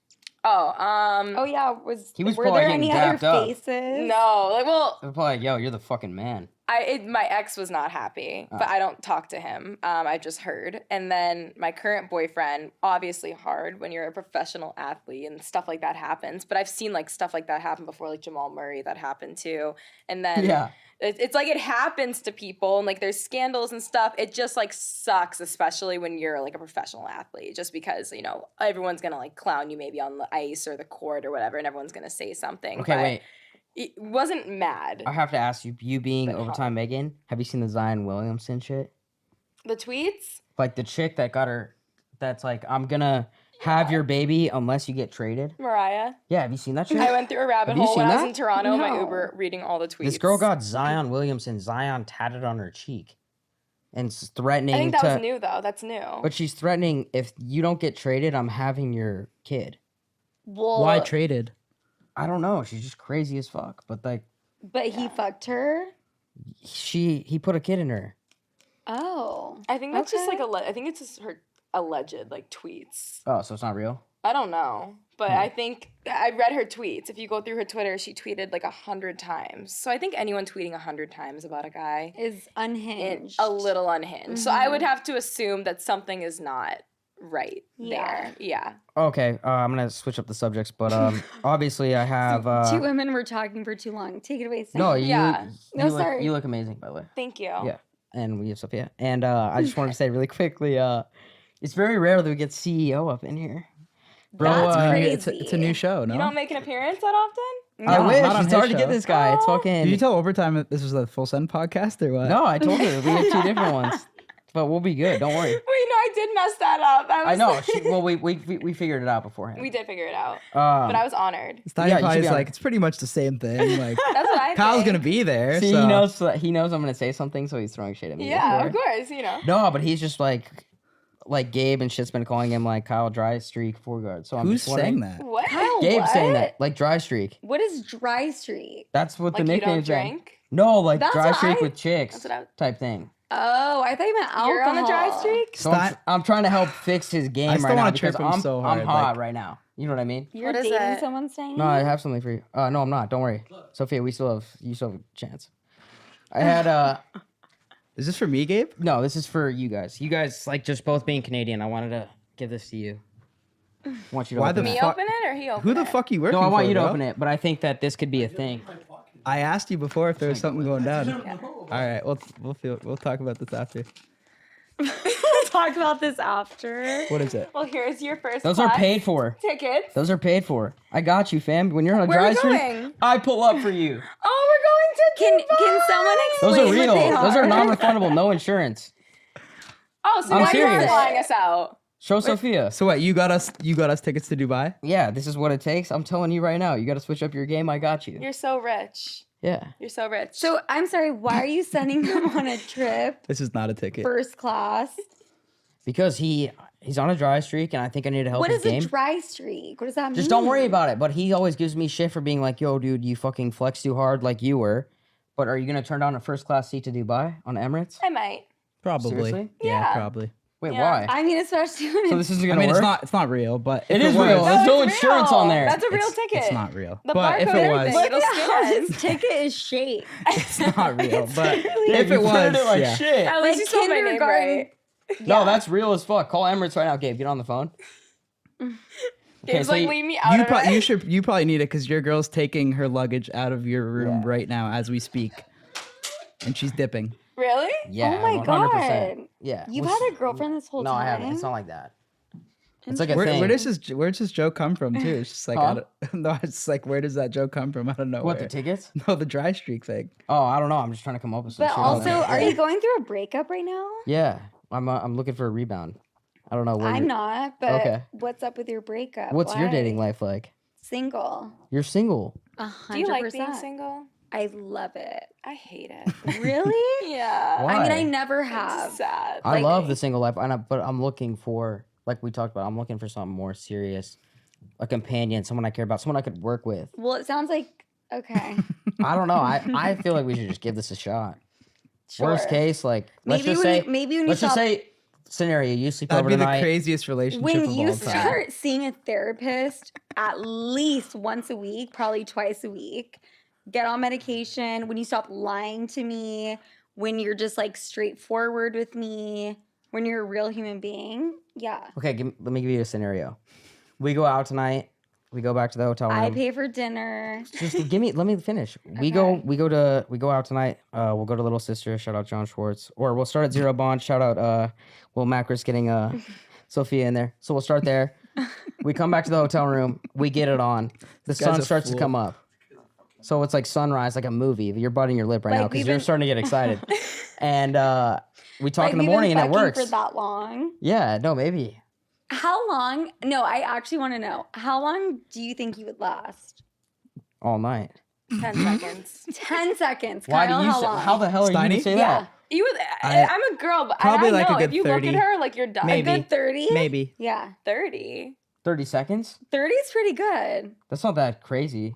Oh, Oh yeah, He was were probably there getting any other dapped up. faces? no, like well, They're probably like, yo, you're the fucking man. my ex was not happy, but I don't talk to him. I just heard. And then my current boyfriend, obviously hard when you're a professional athlete and stuff like that happens. But I've seen like stuff like that happen before, like Jamal Murray that happened too. And then Yeah. it's like it happens to people and like there's scandals and stuff. It just like sucks, especially when you're like a professional athlete, just because, you know, everyone's gonna like clown you maybe on the ice or the court or whatever, and everyone's gonna say something. Okay, but wait. it wasn't mad. I have to ask you, you being But overtime Megan, have you seen the Zion Williamson shit? The tweets? Like the chick that got her, that's like, I'm gonna have your baby unless you get traded. Mariah. Yeah, have you seen that shit? I went through a rabbit Have you hole when seen I was that? in Toronto in my No. Uber reading all the tweets. This girl got Zion Williamson, Zion tatted on her cheek. And it's threatening I think that to. was new though. That's new. But she's threatening, if you don't get traded, I'm having your kid. Well, Why traded? I don't know. She's just crazy as fuck. But like, but he fucked her. he put a kid in her. Oh, I think that's just okay. like I think it's just her alleged like tweets. Oh, so it's not real? I don't know, but Hmm. I think I read her tweets. If you go through her Twitter, she tweeted like 100 times. So I think anyone tweeting 100 times about a guy is is unhinged. a little unhinged. So I would have to assume that something is not right Yeah. there. Yeah. Okay, I'm gonna switch up the subjects, but obviously I have Two women were talking for too long. Take it away, Steiny. no, you Yeah. No, sorry. you look amazing, by the way. Thank you. Yeah, and we have Sophia, and I just wanted to say really quickly, it's very rare that we get CEO up in here. Bro, That's crazy. It's a new show, no? You don't make an appearance that often? I No, wish. not on It's his hard to get show. this guy. It's Oh. fucking. Did you tell Overtime that this was a full send podcast or what? No, I told her we have 2 different ones, but we'll be good. Don't worry. Wait, no, I did mess that up. I know. Well, we figured it out beforehand. we did figure it out, but I was honored. Steiny Yeah, you should Pie's be on like, it. it's pretty much the same thing. Like, That's what I Kyle's think. gonna be there. See, so. he knows I'm gonna say something, so he's throwing shade at me. Yeah, before. of course, you know. No, but he's just like Gabe and shit's been calling him like Kyle Dry Streak 4 guard. So I'm Who's just wondering- saying that? What? Kyle, Gabe's what? saying that, like Dry Streak. What is dry streak? That's what Like the you don't nickname's been. drink? No, like That's Dry what Streak I- with chicks That's what I- type thing. Oh, I thought you meant alcohol. You're on the dry streak? So I'm trying to help fix his game still right now wanna because trip him I'm so hard, I'm hot like- right now. You know what I mean? You're What is dating it? someone, Steiny? No, I have something for you. No, I'm not. Don't worry, Sophia. You still have a chance. I had Is this for me, Gabe? no. This is for you guys. You guys like just both being Canadian. I wanted to give this to you. I want you to Why open the it. Me fuck- open it or he open Who the it? fuck you working No, I want for, you to bro? open it, but I think that this could be a thing. I asked you before if there was something going down. All right, we'll talk about this after. We'll talk about this after. What is it? Well, here's your first Those are class paid for. tickets. Those are paid for. I got you, fam. When you're on a Where are dry we streak, going? I pull up for you. Oh, we're going to Can someone Those explain are real. what they Those are non-refundable. No insurance. Oh, so I'm now you're serious. flying us out. Show Sophia. So what? You got us tickets to Dubai? Yeah, this is what it takes. I'm telling you right now. You got to switch up your game. I got you. You're so rich. Yeah. You're so rich. So I'm sorry, why are you sending them on a trip This is not a ticket. first class? Because he's on a dry streak, and I think I need to help What his is game. a dry streak? What does that mean? Just don't worry about it. But he always gives me shit for being like, yo, dude, you fucking flex too hard like you were. But are you going to turn down a first class seat to Dubai on Emirates? I might. Probably. Seriously? Yeah, Yeah. probably. Wait, Yeah. why? I mean, especially when So it's this isn't I going to mean, work? it's not real, but It if is was, real. There's no it's insurance real. on there. That's a real ticket. It's not real. The But if barcode it and was, everything. look It'll at how scan. his ticket is shaped. it's not real. But Yeah, if you it was, printed it like yeah. shit. At Like least you spelled my name kindergarten. right. No, that's real as fuck. Call Emirates right now, Gabe. Get on the phone. Gabe's so like, you- leave me out of it. You probably need it because your girl's taking her luggage out of your room Yeah. right now as we speak, and she's dipping. Really? Yeah. Oh my 100%. God. Yeah. You've What's- had a girlfriend this whole No, time? I haven't. It's not like that. It's like a Where thing. does this joke come from too? It's just like Huh? no, it's just like where does that joke come from? I don't know. What, the tickets? No, the dry streak thing. Oh, I don't know. I'm just trying to come up with some But shit on also, that. are you going through a breakup right now? Yeah. I'm looking for a rebound. I don't know where I'm you're- not, but Okay. what's up with your breakup? What's your Why? dating life like? Single. You're single. 100%. Do you like being single? I love it. I hate it. Really? Yeah. Why? I mean, I never have. It's sad. I Like- love the single life, but I'm looking for, like we talked about, I'm looking for something more serious, a companion, someone I care about, someone I could work with. Well, it sounds like okay. I don't know. I feel like we should just give this a shot. Sure. Worst case, like let's Maybe just when say, you, maybe when you let's just stop, say scenario, you sleep That'd over be the tonight. craziest relationship when of you all time. start seeing a therapist at least once a week, probably twice a week. Get on medication. When you stop lying to me. When you're just like straightforward with me. When you're a real human being. Yeah. Okay, let me give you a scenario. We go out tonight. We go back to the hotel room. I pay for dinner. Just let me finish. We Okay. go out tonight. We'll go to Little Sister. Shout out John Schwartz. Or we'll start at Zero Bond. Shout out Will Macris getting Sophia in there. So we'll start there. We come back to the hotel room. We get it on. The guy's sun a starts to fool. come up. So it's like sunrise, like a movie. You're biting your lip right now Like, because we've you're been- starting to get excited. And we talk Like, in the we've been morning and it fucking works. for that long. Yeah, no, maybe. How long? No, I actually want to know. How long do you think you would last? All night. 10 seconds. 10 seconds. Why Kyle, do you how say, long? how the hell are you going Steiny? to say Yeah. that? You would, I- I'm a girl, but probably I like a know good if you 30. look at her, like you're done. Maybe. A good 30? Maybe. Yeah. 30. 30 seconds? 30 is pretty good. That's not that crazy.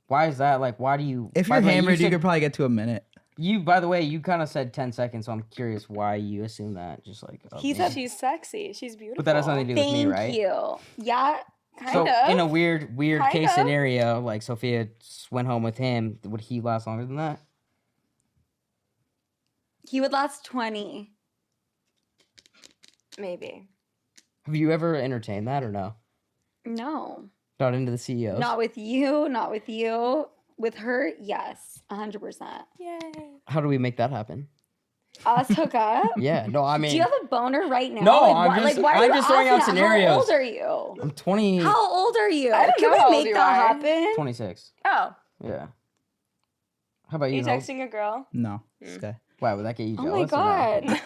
Why is that? Like, why do you... If by you're the way, hammered, you said- could probably get to a minute. You, by the way, you kind of said 10 seconds, so I'm curious why you assume that. Just like... of He me. said She's sexy. She's beautiful. But that has nothing to do with me, Thank right? you. Yeah. Kind So of. in a weird Kind case of. scenario, like Sophia went home with him, would he last longer than that? He would last 20. Maybe. Have you ever entertained that or no? No. Not into the CEOs? Not with you. Not with you. With her, yes. 100%. Yay. How do we make that happen? Us hook up? Yeah, no, I mean, Do you have a boner right now? No, why are you throwing out asking that? scenarios. How old are you? I'm 20, How old are you? I don't Can know how we old make you that are. happen? 26. Oh, Yeah. How about are you? you Hope? texting a girl? No. This guy. Wow, would that get you Oh jealous? my or no? god.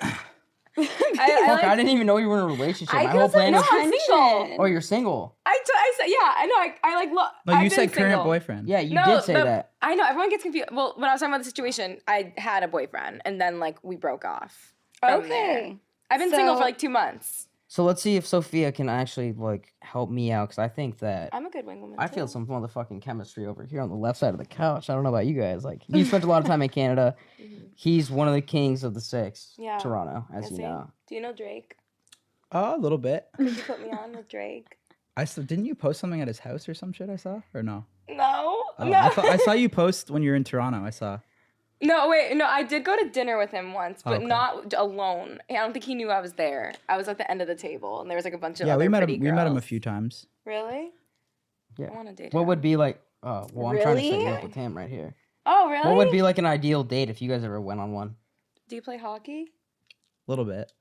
Fuck, I didn't even know you were in a relationship. I My feel whole some plan was. tension. Oh, you're single. I said, yeah, I know. I like, look. No, I've you been said current single. boyfriend. Yeah, you did say that. I know. Everyone gets confused. Well, when I was talking about the situation, I had a boyfriend, and then like we broke off. From there. Okay. I've been single So- for like 2 months. So let's see if Sophia can actually like help me out, because I think that I'm a good wing woman. I feel some motherfucking chemistry over here on the left side of the couch. I don't know about you guys. Like, you spent a lot of time in Canada. He's one of the kings of the six. Yeah. Toronto, as Is you he? know. Do you know Drake? Oh, a little bit. Could you put me on with Drake? Didn't you post something at his house or some shit I saw? Or no? No. Oh, No. I saw you post when you were in Toronto. I saw. No, wait. No, I did go to dinner with him once, but Okay. not alone. I don't think he knew I was there. I was at the end of the table, and there was like a bunch of Yeah, other we met him. pretty We met him a girls. few times. Really? Yeah. I want to date What him. would be like, well, I'm trying to set you Really? up with him right here. Oh, really? What would be like an ideal date if you guys ever went on one? Do you play hockey? A little bit.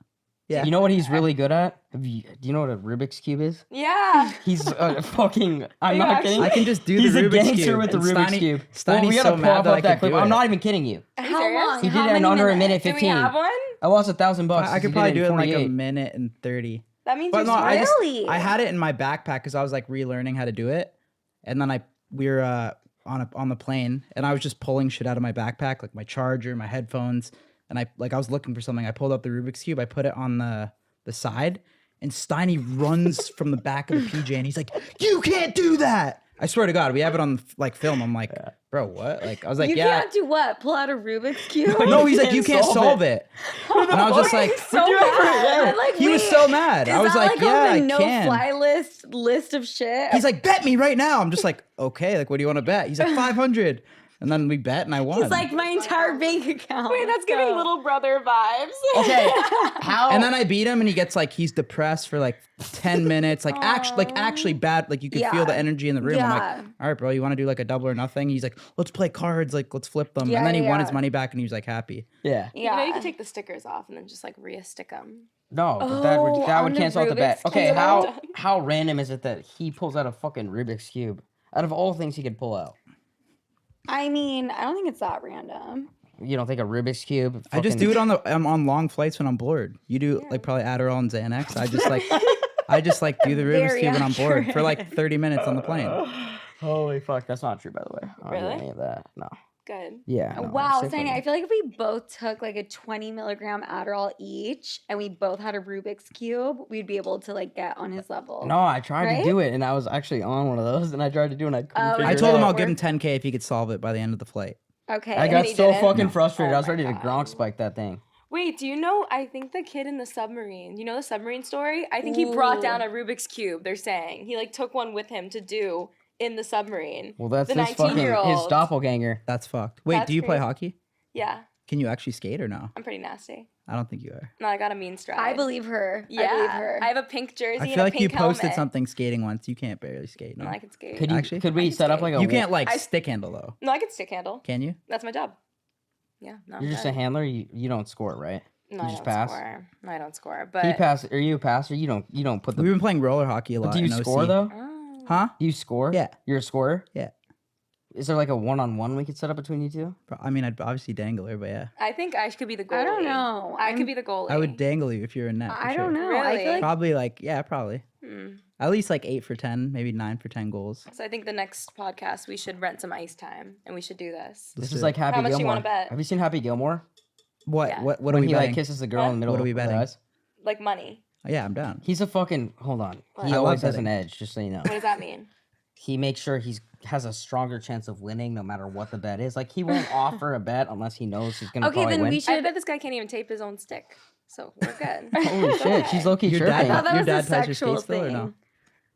Yeah. You know what he's really good at? Do you know what a Rubik's Cube is? Yeah. He's a fucking. I'm you not actually- kidding. I can just do He's the a Rubik's gangster Cube. with the and Rubik's Steiny- Cube. Steiny's we gotta so pull mad up that I that could clip. do I'm it. not even kidding you. How serious? long? He How did it in many under a minute minutes? Do 15. we have one? I lost $1,000 bucks. I could He probably did do it in like a 48. minute and 30. That means But you're no, I smart. just Really? I had it in my backpack because I was like relearning how to do it, and then we were on the plane, and I was just pulling shit out of my backpack, like my charger, my headphones, and I was looking for something. I pulled out the Rubik's Cube, I put it on the side, and Steiny runs from the back of the PJ, and he's like, "You can't do that!" I swear to God, we have it on like film. I'm like, bro, what? Like I was like, You yeah. can't do what? Pull out a Rubik's Cube? No, he's like, you can't solve solve it. And I was just like, so mad. I'm like, he was wait, so mad. Is I was that like, yeah, on I the can. no-fly list of shit? He's like, bet me right now. I'm just like, okay, like, what do you want to bet? He's like, 500. And then we bet and I won. He's like, my entire bank account. Wait, that's giving Go. little brother vibes. Okay, how? and then I beat him and he gets like, he's depressed for like 10 minutes. Like actually bad. Like you could feel the Yeah. energy in the room. I'm Yeah. like, all right, bro, you want to do like a double or nothing? He's like, let's play cards. Like, let's flip them. Yeah, and then he won his yeah. money back and he was like happy. Yeah. You know, you Yeah. can take the stickers off and then just like re-stick them. No, but that Oh, would on the cancel out the bet. Rubik's Okay, Cube. how random is it that he pulls out a fucking Rubik's Cube out of all things he could pull out? I mean, I don't think it's that random. You don't think a Rubik's Cube? I just do it on long flights when I'm bored. You do like probably Adderall and Xanax. I just like do the Rubik's Very Cube when I'm bored for like accurate. 30 minutes on the plane. Holy fuck, that's not true, by the way. I don't do Really? any of that. No. Good. Yeah. no, Wow, sick Steiny, of I it. feel like if we both took like a 20 milligram Adderall each and we both had a Rubik's Cube, we'd be able to like get on his level. No, I tried Right? to do it, and I was actually on one of those, and I tried to do it, and I couldn't Oh, figure I it told him out. I'll give him 10K if he could solve it by the end of the flight. Okay. I got he so didn't? fucking No. frustrated. Oh I was my ready to God. Gronk spike that thing. Wait, do you know? I think the kid in the submarine. You know the submarine story? I think he brought down a Rubik's Cube. They're saying he like took one with him to do in the submarine. Well, that's the his fucking 19-year-old. his doppelganger. That's fucked. Wait, That's do you play crazy. hockey? Yeah, Can you actually skate or no? I'm pretty nasty. I don't think you are. No, I got a mean stride. I believe her. Yeah, I believe her. I have a pink jersey I and feel a like pink you posted helmet. something skating once. You can't barely skate. No, No, I can skate. Could you? Actually? Could I we can set up skate. like a? you can't like I- stick handle though. No, I can stick handle. Can you? That's my job. Yeah, no. You're just a handler. You don't score, right? No, you I just don't pass? score. No, I don't score. He But pass. Are you a passer? You don't put the. We've been playing roller hockey a lot. do you in OC. score though? Oh. Huh? Do you score? Yeah. You're a scorer. Yeah. Is there like a one-on-one we could set up between you two? I mean, I'd obviously dangle her, but yeah, I think I could be the goalie. I don't know. I could be the goalie. I would dangle you if you're in net. for I sure. don't know. I Really? feel like Probably like probably Hmm. at least like 8 for 10, maybe 9 for 10 goals. So I think the next podcast we should rent some ice time and we should do this. This Let's is do like it. Happy How much you Gilmore. wanna bet? Have you seen Happy Gilmore? What Yeah. what are When we he betting? like kisses the girl in the middle What are we of the betting? eyes? Like money. Oh, yeah, I'm down. He's a fucking. Hold on. What? He I love always has an betting. edge. Just so you know. What does that mean? He makes sure has a stronger chance of winning no matter what the bet is. Like he won't offer a bet unless he knows he's gonna Okay, probably then win. we I should. bet this guy can't even tape his own stick. So we're good. Holy shit, she's low key Your chirping. dad- I thought that Your was dad a ties your sexual skates still or thing. no?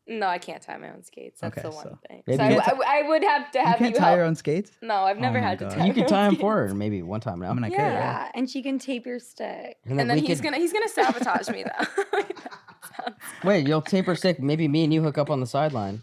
No, I can't tie my own skates. That's Okay, the one so thing. maybe So you I would have to You have can't you tie help. your own skates? No, I've never Oh my had to God. tie. You could my tie own him for her maybe one time now. I mean, I could, Yeah. right? Yeah, and she can tape your stick. And then we he's could- gonna sabotage me though. Wait, you'll tape her stick. Maybe me and you hook up on the sideline.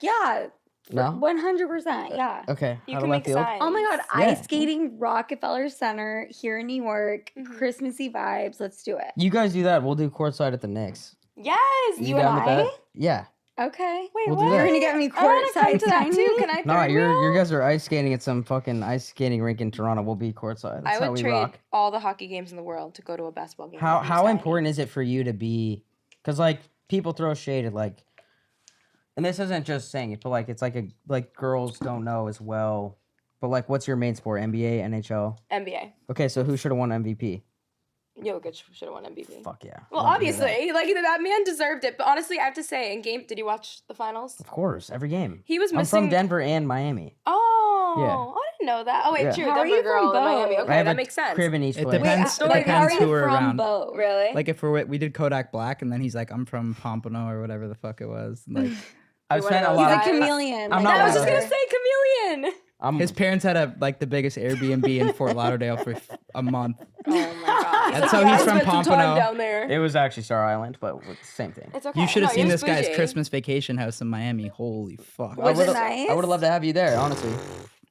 Yeah, No? 100%. Yeah. Okay. You how can do I make feel? signs. Oh my God, Yeah. ice skating Rockefeller Center here in New York, Mhm. Christmassy vibes. Let's do it. You guys do that. We'll do courtside at the Knicks. Yes. You down and with I? that? Yeah. Okay. Wait, We'll do what? that. You're gonna get me I want to come courtside to that too. too. Can I? No, third you wheel? guys are ice skating at some fucking ice skating rink in Toronto. We'll be courtside. That's I how would we trade rock. all the hockey games in the world to go to a basketball game. How with you, how Steiny. important is it for you to be? Because like people throw shade at like, and this isn't just saying it, but like it's like girls don't know as well. But like, what's your main sport? NBA, NHL. NBA. Okay, so who should have won MVP? Jokic should have won MVP. Fuck yeah. Well, Love to hear that. obviously, like that man deserved it. But honestly, I have to say, in game, did you watch the finals? Of course, every game. He was I'm missing. from Denver and Miami. Oh, I didn't know that. Oh wait, Yeah. true. How are Denver you girl, from and Miami. both? Okay, I have that a makes sense. crib in each It place. depends. Wait, It like, how depends are who you we're from around. both? Really? Like if we did Kodak Black, and then he's like, I'm from Pompano or whatever the fuck it was. Like I've You're spent a one of lot those of He's a guys. chameleon. I'm like not I was one just of gonna say chameleon. I'm, his parents had the biggest Airbnb in Fort Lauderdale for a month. Oh my god. And so "Yeah, he's I from spent some time Pompano. down there. It was actually Star Island, but it's the same thing. It's okay. You should have No, seen you're this guy's bougie. Christmas vacation house in Miami. Holy fuck. Was it would've- nice? I would have loved to have you there, honestly.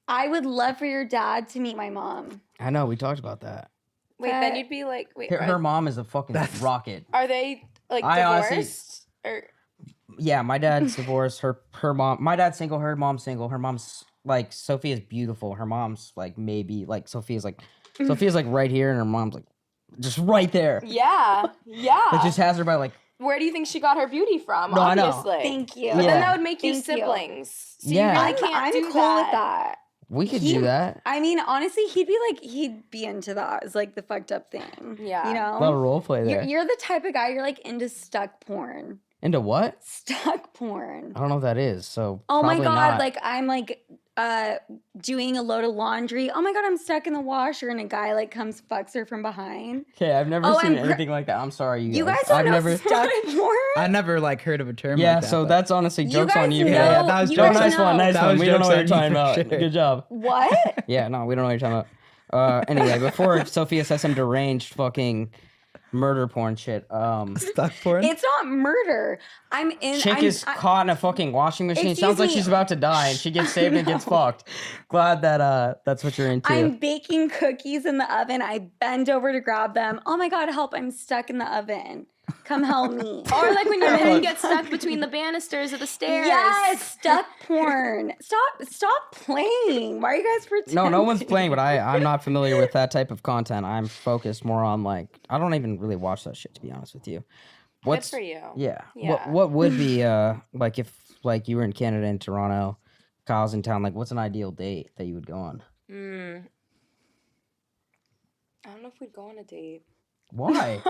I would love for your dad to meet my mom. I know, we talked about that. Wait, then you'd be like, wait, Her mom is a fucking rocket. are they like I honestly- divorced? Or Yeah, my dad's divorced. Her mom, my dad's single, her mom's single. Her mom's like, Sophia's beautiful. Her mom's like, maybe, like, Sophia's like right here, and her mom's like, just right there. yeah, It just has her by like, Where do you think she got her beauty from? No, I know. Obviously. Thank you. But Yeah. then that would make you Thank you. siblings. So Yeah. you really I'm, can't I'm do cool that. with that. we could do that. I mean, honestly, he'd be into that. It's like the fucked up thing. Yeah. You A lot of know? role play there. You're the type of guy, you're like into stuck porn. Into what? Stuck porn. I don't know what that is. So Oh my probably god, not. like I'm like doing a load of laundry. Oh my god, I'm stuck in the washer and a guy like comes fucks her from behind. Okay, I've never Oh, seen I'm anything like that. I'm sorry, You guys don't I've know never. stuck porn? I never like heard of a term Yeah, like that. so but- that's honestly You jokes on guys you. know- Yeah, that was you jokes. guys Nice one, know. nice That one. was We don't know jokes what you're on talking you about. for sure. Good job. What? Yeah, no, we don't know what you're talking about. Anyway, before Sophia says some deranged fucking murder porn shit, stuck porn. It's not murder. I'm in. chick I'm, is I- caught in a fucking washing machine. Excuse Sounds like me. she's about to die, and she gets saved and gets fucked. Glad that that's what you're into. I'm baking cookies in the oven. I bend over to grab them. Oh my god, help! I'm stuck in the oven. Come help me. Or like when your Careful. head gets stuck between the banisters of the stairs. Yes, stuck porn. Stop playing. Why are you guys pretending? No one's playing, but I'm not familiar with that type of content. I'm focused more on like I don't even really watch that shit, to be honest with you. Good for you. Yeah. Yeah. What would be like if like you were in Canada and Toronto, Kyle's in town, like what's an ideal date that you would go on? I don't know if we'd go on a date. Why?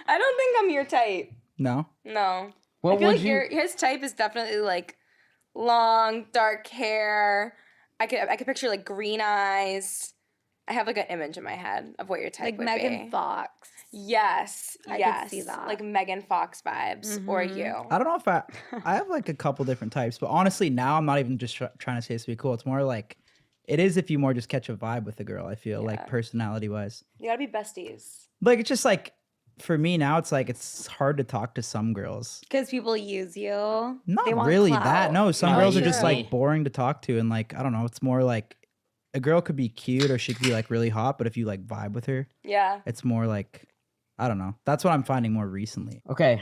I don't think I'm your type. No. No. What I feel would like you his type is definitely like long, dark hair. I could picture like green eyes. I have like an image in my head of what your type Like would Megan be. Fox. Yes, I could yes, see that. like Megan Fox vibes, or Mhm. you. I don't know if I have like a couple different types, but honestly, now I'm not even just trying to say this to be cool. It's more like it is if you more just catch a vibe with the girl. I feel like Yeah. personality wise, You gotta be besties. like it's just like for me now, it's like it's hard to talk to some girls. Because people use you. Not They want really clout. that. No, some No, girls are you just and me. like boring to talk to, and like I don't know. It's more like a girl could be cute or she could be like really hot, but if you like vibe with her, Yeah. it's more like I don't know. That's what I'm finding more recently. Okay.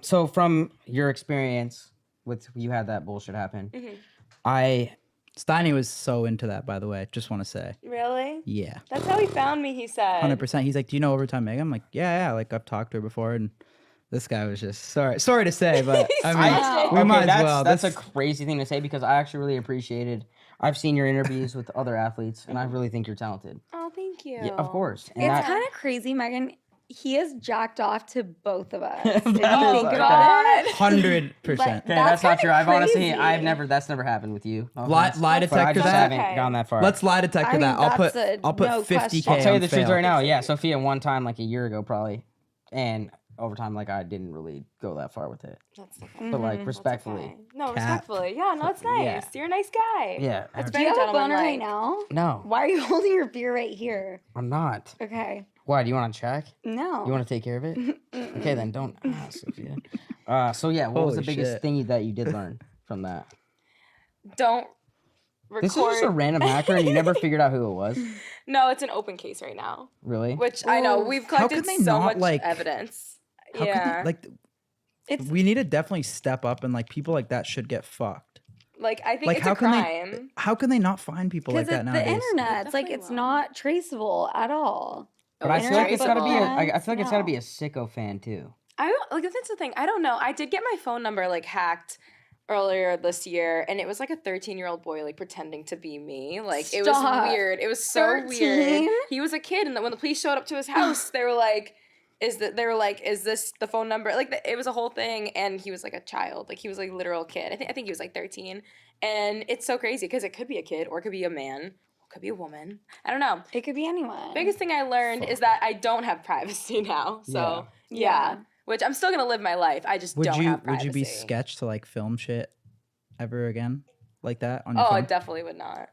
So from your experience with you had that bullshit happen, Mhm. Steiny was so into that, by the way. Just want to say, Really? yeah, That's how he found me. He said. 100%. He's like, "Do you know Overtime Megan?" I'm like, "Yeah, like I've talked to her before." And this guy was just sorry to say, but I mean, I- we might as that's, well. That's a This- crazy thing to say because I actually really appreciated. I've seen your interviews with other athletes, and I really think you're talented. Oh, thank you. Yeah, of course. And It's that- kind of crazy, Megan. He has jacked off to both of us. That if you is think okay. about it. 100%. Okay, that's not kinda true. I've honestly, crazy. that's never happened with you. No Lie offense. lie But I detector just that. haven't Okay. gone that far. Let's lie detector I mean, that. I'll put that's a I'll put no 50K. question. I'll tell you on the truth fail. right now. Yeah, Sophia one time like a year ago probably, and overtime, like I didn't really go that far with it. That's okay. But like That's respectfully. okay. No, Cap. respectfully. Yeah, no, it's nice. Yeah. You're a nice guy. Yeah. It's Do you very have a boner right gentlemanlike. now? No, Why are you holding your beer right here? I'm not. Okay. Why? Do you want to check? No. You want to take care of it? Okay, then don't ask, Sophia. So yeah, what was the Holy biggest shit. thing that you did learn from that? Don't record. This is just a random hacker, and you never figured out who it was. No, it's an open case right now. Really? Which I know we've How collected could they so not, much like- evidence. How Yeah. could they, like, It's we need to definitely step up and like people like that should get fucked. Like I think Like it's how a can crime. they? How can they not find people like because that it's the nowadays? internet. It's like definitely it's will. not traceable at all. But I feel like it's gotta be. Internet I feel like it's gotta no. be a sicko fan too. I don't like that's the thing. I don't know. I did get my phone number like hacked earlier this year, and it was like a 13-year-old boy like pretending to be me. Like it was Stop. weird. It was so 13? weird. He was a kid, and when the police showed up to his house, they were like, "Is this the phone number?" Like it was a whole thing, and he was like a child. Like he was like a literal kid. I think he was like 13, and it's so crazy because it could be a kid or it could be a man. Or could be a woman. I don't know. It could be anyone. Biggest thing I learned is that I don't have privacy now. So yeah. Which I'm still gonna live my life. I just Would don't you have privacy. would you be sketched to like film shit ever again like that on your Oh, I phone? definitely would not.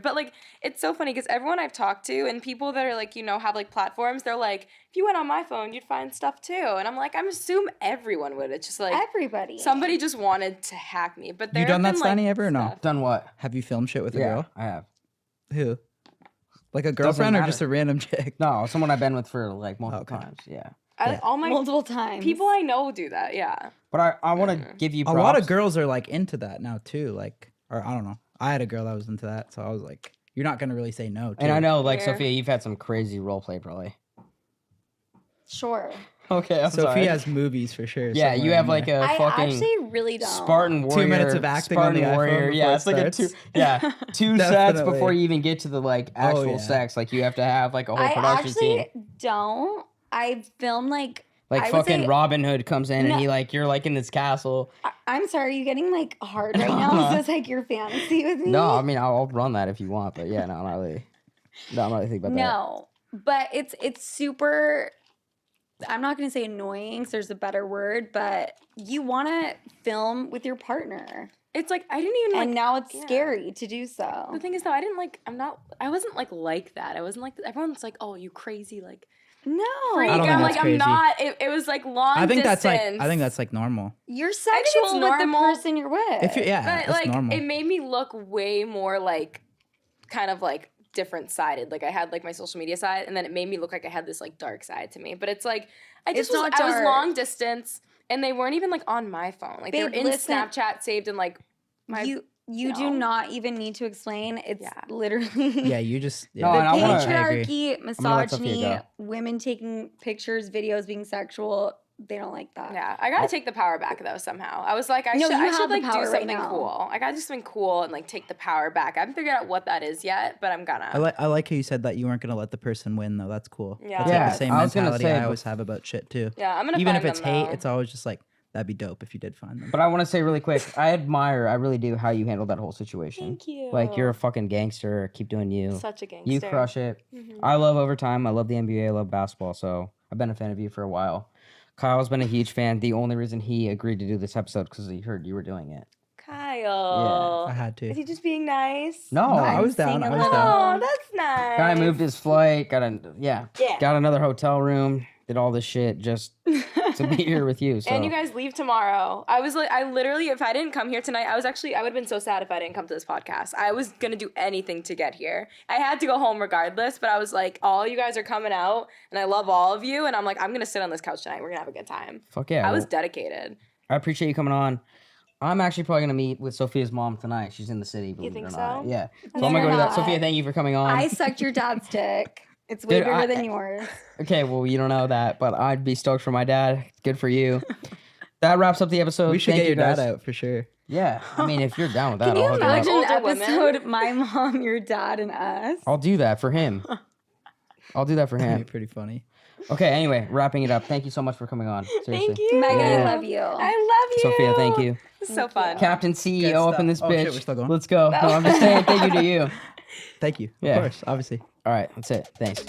But like, it's so funny because everyone I've talked to and people that are like, have like platforms, they're like, if you went on my phone, you'd find stuff too. And I'm like, I assume everyone would. It's just like Everybody. somebody just wanted to hack me. But there You done have that, been, like, Steiny, ever or no? stuff. Done what? Have you filmed shit with a Yeah, girl? I have. Who? Like a girlfriend or just matter. a random chick? No, someone I've been with for like multiple Okay. times. Yeah. Yeah. All my multiple times. people I know do that. Yeah. But I want to give you A props. lot of girls are like into that now too. Like, or I don't know. I had a girl that was into that, so I was like, you're not gonna really say no. To And I it. know, like, Yeah. Sophia, you've had some crazy role play, probably. Sure. Okay, I'm Sophie sorry. has movies for sure. Yeah, you somewhere have in like there. a I fucking actually really don't. Spartan warrior. 2 minutes of acting on Spartan the iPhone warrior. Yeah, before it's like it a two. starts. Yeah, two sets Definitely. before you even get to the like actual yeah. sex. Like you have to have like a whole I production team. actually don't. I film like. Like I would fucking say- Robin Hood comes in No. and you're like in this castle. I'm sorry, are you getting like hard right now? Is this like your fantasy with me? No, I mean I'll run that if you want, but yeah, no, I'm not really thinking about that. No, but it's super. I'm not gonna say annoying. 'Cause there's a better word, but you want to film with your partner, It's like I didn't even and like. now it's yeah. scary to do so. The thing is though, I wasn't like that. I wasn't like everyone's like, oh, you crazy like. No, Freak. I don't think I'm that's like, crazy. I'm not. It was like long I think distance. that's like normal. you're it's sexual with the normal. person you're with. If you yeah, But that's like, normal. it made me look way more like, kind of like different sided. Like I had like my social media side, and then it made me look like I had this like dark side to me. But it's like I It's just was, not I was dark. long distance, and they weren't even like on my phone. Like they were Babe, in listen. Snapchat saved in like my. you do know. not even need to explain. It's Yeah. literally yeah, you just No, yeah. and I the wanna- I agree. patriarchy, gonna let Sophia misogyny, go. women taking pictures, videos being sexual. They don't like that. Yeah, I gotta take the power back though somehow. I was like, I No, should you have like the do power right something now. cool. I gotta do something cool and like take the power back. I haven't figured out what that is yet, but I'm gonna. I like how you said that you weren't gonna let the person win though. That's cool. Yeah. That's Yeah, like the same I was gonna mentality say, I always have about shit too. Yeah, I'm gonna. Even find if it's them, hate, though. it's always just like that'd be dope if you did find them. But I want to say really quick, I really do how you handled that whole situation. Thank you. Like you're a fucking gangster. Keep doing you. such a gangster. You crush it. Mhm. I love overtime. I love the NBA. I love basketball. So I've been a fan of you for a while. Kyle's been a huge fan. The only reason he agreed to do this episode because he heard you were doing it. Kyle. I had to. Is he just being nice? No, No, I was down. I was Oh, down. that's nice. guy moved his flight. Yeah. Got another hotel room. Did all this shit just to be here with you. So And you guys leave tomorrow. I was like, I literally, if I didn't come here tonight, I would have been so sad if I didn't come to this podcast. I was gonna do anything to get here. I had to go home regardless, but I was like, all you guys are coming out, and I love all of you, and I'm like, I'm gonna sit on this couch tonight. We're gonna have a good time. fuck yeah. I was well, dedicated. I appreciate you coming on. I'm actually probably gonna meet with Sophia's mom tonight. She's in the city. Believe think it or not. so? Yeah. So No, I'm gonna go you're to that. not. Sophia, thank you for coming on. I sucked your dad's dick. It's way Dude, bigger than yours. Okay, well, you don't know that, but I'd be stoked for my dad. Good for you. That wraps up the episode. We should Thank get you your dad guys. out for sure. Yeah, I mean, if you're down with that, Can you I'll hook it up. imagine an Older women. episode, my mom, your dad, and us? I'll do that for him. I'll do that for That'd be him. pretty funny. Okay, anyway, wrapping it up. Thank you so much for coming on. Seriously. Thank you. Megan, Yeah. I love you. I love you. Sophia, thank you. This is so fun. Captain CEO up in this stuff. Oh, bitch. shit, we're still going? Let's go. No, I'm just saying thank you to you. Thank you. Yeah. Of course, obviously. All right, that's it. Thanks.